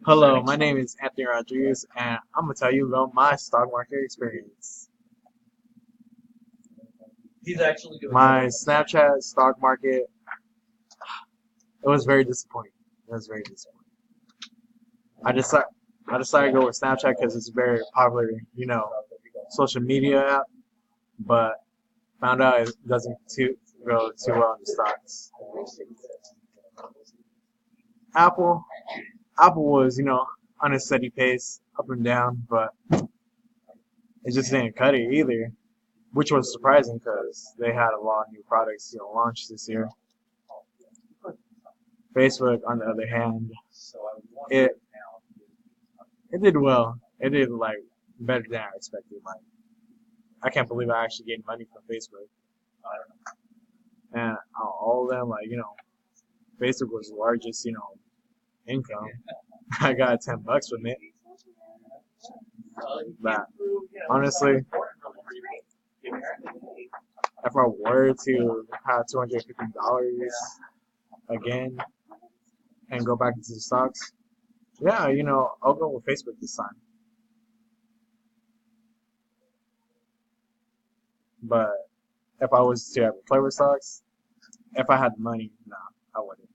Hello, my name is Anthony Rodriguez, and I'm gonna tell you about my stock market experience. My Snapchat stock market, it was very disappointing. It was very disappointing. I decided I decided to go with Snapchat because it's a very popular, social media app, but found out it doesn't go too well in the stocks. Apple, Apple was, on a steady pace, up and down, but it just didn't cut it either, which was surprising because they had a lot of new products, launched this year. Facebook, on the other hand, it it did well. It did like better than I expected. Like I can't believe I actually gained money from Facebook, and all of them, like Facebook was the largest, income. I got $10 from it. But honestly, if I were to have $250 again and go back into the stocks, yeah, I'll go with Facebook this time. But if I was to ever play with stocks, if I had the money, nah, I wouldn't.